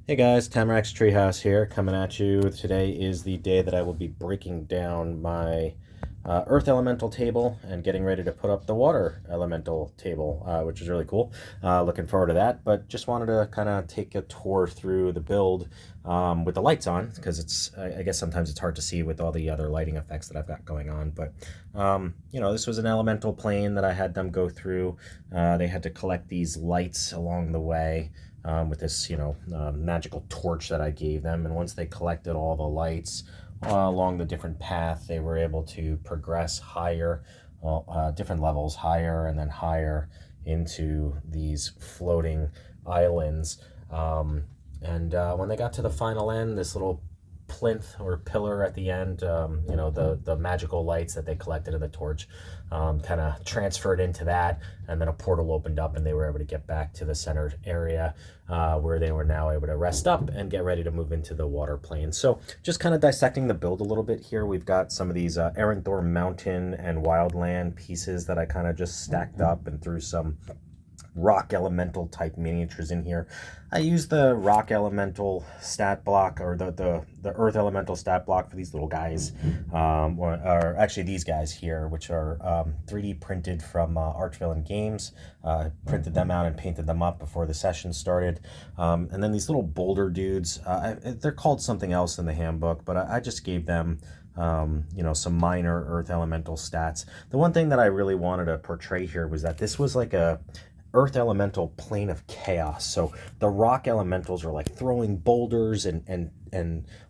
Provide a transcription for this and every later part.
Hey guys, Tamarack's Treehouse here, coming at you. Today is the day that I will be breaking down my Earth Elemental table and getting ready to put up the Water Elemental table, which is really cool. Looking forward to that, but just wanted to kind of take a tour through the build with the lights on, because I guess sometimes it's hard to see with all the other lighting effects that I've got going on. But, this was an elemental plane that I had them go through. They had to collect these lights along the way with this, magical torch that I gave them. And once they collected all the lights along the different path, they were able to progress higher, different levels higher and then higher into these floating islands. And when they got to the final end, this little plinth or pillar at the end, the magical lights that they collected in the torch kind of transferred into that, and then a portal opened up and they were able to get back to the center area where they were now able to rest up and get ready to move into the water plane. So just kind of dissecting the build a little bit here, we've got some of these Erenthor Mountain and Wildland pieces that I kind of just stacked up and threw some rock elemental type miniatures in here. I use the rock elemental stat block, or the earth elemental stat block for these little guys, or actually these guys here, which are 3D printed from Archvillain Games. Printed them out and painted them up before the session started. And then these little boulder dudes, they're called something else in the handbook, but I just gave them some minor earth elemental stats. The one thing that I really wanted to portray here was that this was like a earth elemental plane of chaos. So the rock elementals are like throwing boulders and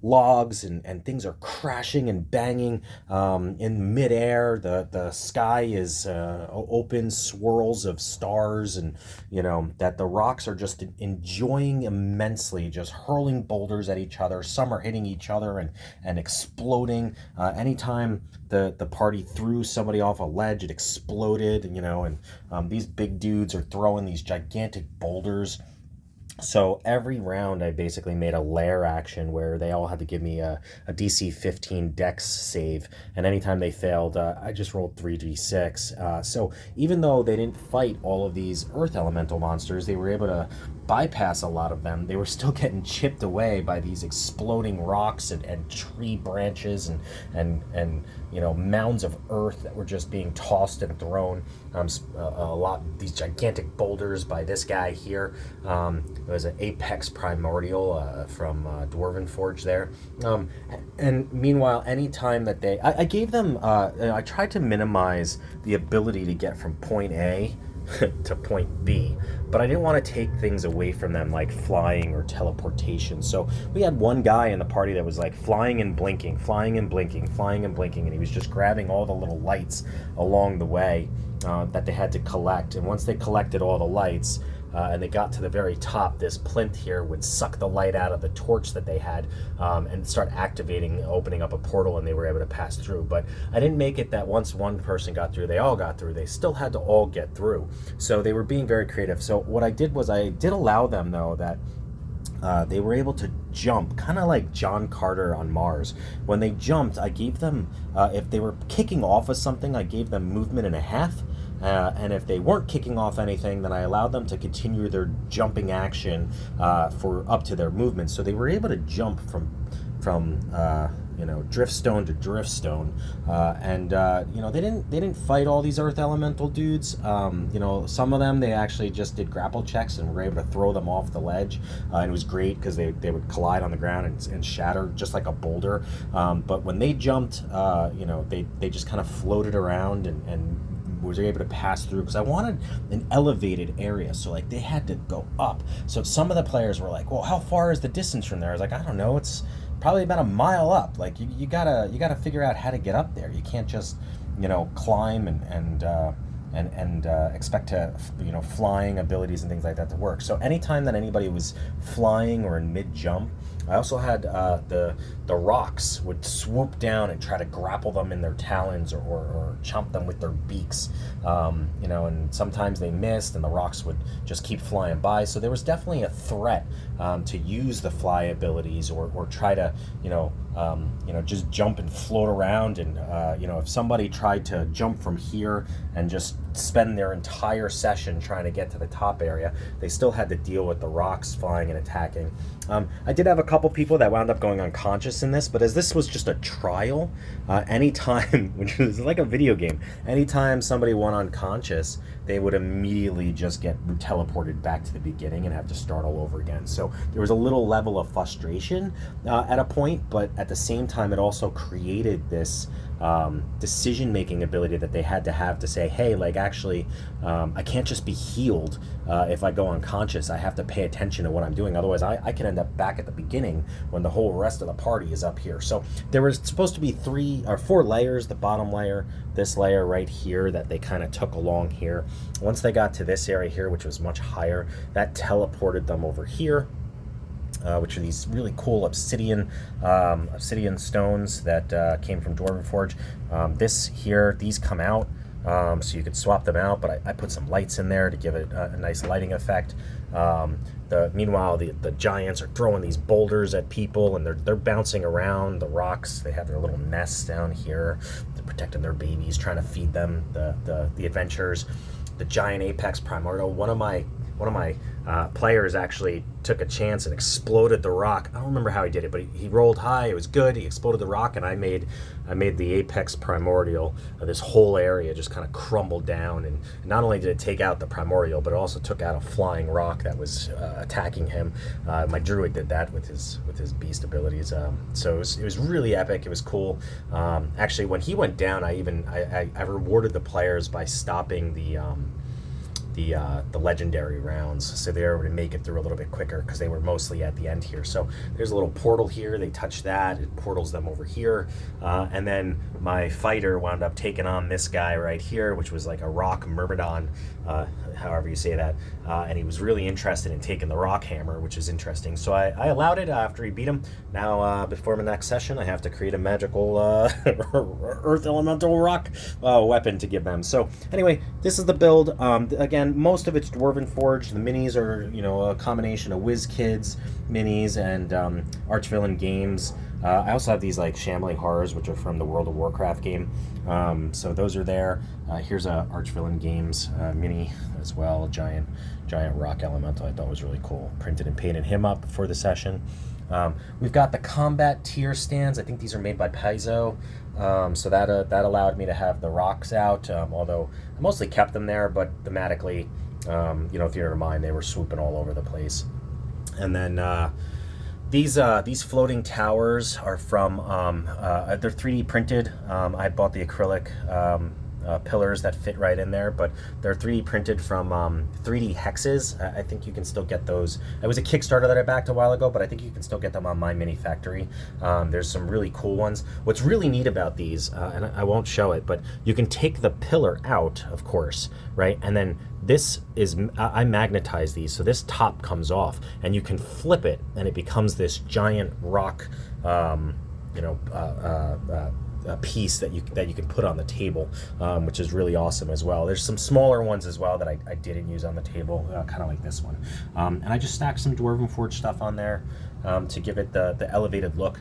logs, and things are crashing and banging in midair. The sky is open swirls of stars, and that the rocks are just enjoying immensely, just hurling boulders at each other. Some are hitting each other and exploding. Anytime the party threw somebody off a ledge, it exploded. And these big dudes are throwing these gigantic boulders. So every round I basically made a lair action where they all had to give me a DC 15 dex save, and anytime they failed, I just rolled 3d6. So even though they didn't fight all of these earth elemental monsters, they were able to bypass a lot of them. They were still getting chipped away by these exploding rocks and tree branches and mounds of earth that were just being tossed and thrown. A lot these gigantic boulders by this guy here. It was an Apex Primordial from Dwarven Forge there. And meanwhile, anytime that I gave them, I tried to minimize the ability to get from point A to point B, but I didn't want to take things away from them like flying or teleportation. So we had one guy in the party that was like flying and blinking, flying and blinking, flying and blinking, and he was just grabbing all the little lights along the way that they had to collect. And once they collected all the lights, and they got to the very top, this plinth here would suck the light out of the torch that they had and start activating, opening up a portal, and they were able to pass through. But I didn't make it that once one person got through, they all got through. They still had to all get through. So they were being very creative. So what I did was I did allow them, though, that they were able to jump, kind of like John Carter on Mars. When they jumped, I gave them, if they were kicking off of something, I gave them movement and a half. And if they weren't kicking off anything, then I allowed them to continue their jumping action for up to their movement. So they were able to jump from driftstone to driftstone, and they didn't fight all these earth elemental dudes. Some of them they actually just did grapple checks and were able to throw them off the ledge, and it was great because they would collide on the ground and shatter just like a boulder. But when they jumped, they just kind of floated around and was able to pass through, because I wanted an elevated area, so like they had to go up. So some of the players were like, well, how far is the distance from there? I was like, I don't know, it's probably about a mile up. Like you gotta figure out how to get up there. You can't just climb and expect to flying abilities and things like that to work. So anytime that anybody was flying or in mid jump, I also had the rocks would swoop down and try to grapple them in their talons or chomp them with their beaks. And sometimes they missed and the rocks would just keep flying by. So there was definitely a threat to use the fly abilities or try to just jump and float around. And if somebody tried to jump from here and just spend their entire session trying to get to the top area. They still had to deal with the rocks flying and attacking. I did have a couple people that wound up going unconscious in this, but as this was just a trial, anytime, which is like a video game, anytime somebody went unconscious, they would immediately just get teleported back to the beginning and have to start all over again. So there was a little level of frustration at a point, but at the same time, it also created this decision-making ability that they had to have to say, hey, like, actually, I can't just be healed if I go unconscious. I have to pay attention to what I'm doing. Otherwise, I can end up back at the beginning when the whole rest of the party is up here. So there was supposed to be 3 or 4 layers, the bottom layer, this layer right here that they kind of took along here. Once they got to this area here, which was much higher, that teleported them over here. Which are these really cool obsidian stones that came from Dwarven Forge. This here, these come out, so you could swap them out, but I put some lights in there to give it a nice lighting effect. Meanwhile, the giants are throwing these boulders at people, and they're bouncing around the rocks. They have their little nests down here. They're protecting their babies, trying to feed them the adventurers. The giant apex primordial. One of my players actually took a chance and exploded the rock. I don't remember how he did it, but he rolled high. It was good. He exploded the rock, and I made the apex primordial. This whole area just kind of crumbled down, and not only did it take out the primordial, but it also took out a flying rock that was attacking him. My druid did that with his beast abilities. So it was really epic. It was cool. Actually, when he went down, I rewarded the players by stopping the legendary rounds, so they were able to make it through a little bit quicker because they were mostly at the end here. So there's a little portal here. They touch that, it portals them over here, and then my fighter wound up taking on this guy right here, which was like a rock myrmidon, however you say that, and he was really interested in taking the rock hammer, which is interesting. So I allowed it after he beat him. Now before my next session, I have to create a magical earth elemental rock weapon to give them. So anyway, this is the build. Again, most of it's Dwarven Forge. The minis are, a combination of WizKids minis and Archvillain Games. I also have these like Shambling Horrors, which are from the World of Warcraft game. So those are there. Here's a Archvillain Games mini as well, a giant rock elemental. I thought was really cool. Printed and painted him up for the session. We've got the combat tier stands. I think these are made by Paizo. So that allowed me to have the rocks out, although I mostly kept them there, but thematically, theater of mind, they were swooping all over the place. And then these floating towers are from they're 3D printed. I bought the acrylic pillars that fit right in there, but they're 3D printed from 3D hexes. I think you can still get those. It was a Kickstarter that I backed a while ago, but I think you can still get them on My Mini Factory. There's some really cool ones. What's really neat about these, and I won't show it, but you can take the pillar out, of course, right? And then this is, I magnetize these, so this top comes off, and you can flip it, and it becomes this giant rock, a piece that you can put on the table, which is really awesome as well. There's some smaller ones as well that I didn't use on the table, kind of like this one. And I just stacked some Dwarven Forge stuff on there to give it the elevated look.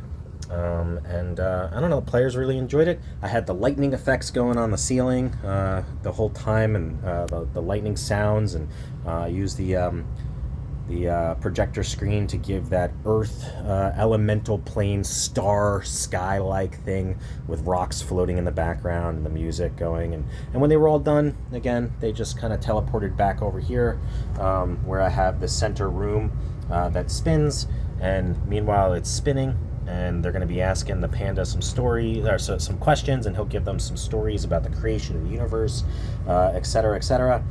I don't know, the players really enjoyed it. I had the lightning effects going on the ceiling the whole time, and the lightning sounds, and I used the projector screen to give that earth elemental plane star sky-like thing with rocks floating in the background and the music going. And when they were all done, again, they just kind of teleported back over here where I have the center room that spins, and meanwhile it's spinning, and they're going to be asking the panda some questions, and he'll give them some stories about the creation of the universe, etc., etc.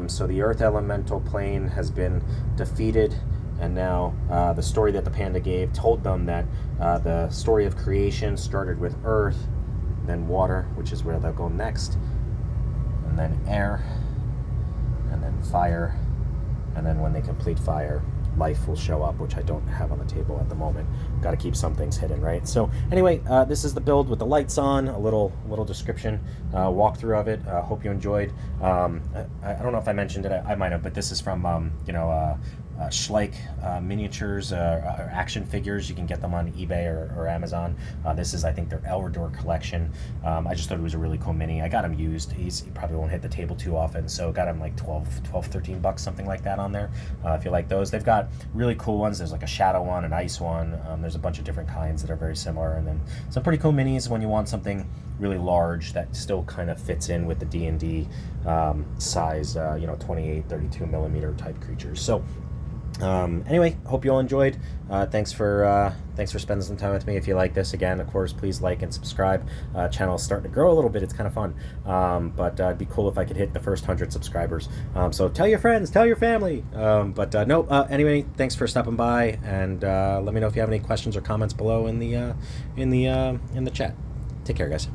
So the earth elemental plane has been defeated, and now the story that the panda gave told them that the story of creation started with earth, then water, which is where they'll go next, and then air, and then fire, and then when they complete fire, life will show up, which I don't have on the table at the moment. Got to keep some things hidden, right? So anyway, this is the build with the lights on, a little description, walkthrough of it. Hope you enjoyed. I don't know if I mentioned it, I might have, but this is from Schleich miniatures or action figures. You can get them on eBay or Amazon. This is, I think, their Elridor collection. I just thought it was a really cool mini. I got him used. He probably won't hit the table too often, so got him like 12, 13 bucks, something like that on there. If you like those, they've got really cool ones. There's like a shadow one, an ice one. There's a bunch of different kinds that are very similar, and then some pretty cool minis when you want something really large that still kind of fits in with the D&D size, 28, 32 millimeter type creatures. So anyway, hope you all enjoyed. Thanks for spending some time with me. If you like this, again, of course, please like and subscribe. Channel's starting to grow a little bit. It's kind of fun. But it'd be cool if I could hit the first 100 subscribers. So tell your friends, tell your family. Anyway, thanks for stopping by, and let me know if you have any questions or comments below in the chat. Take care, guys.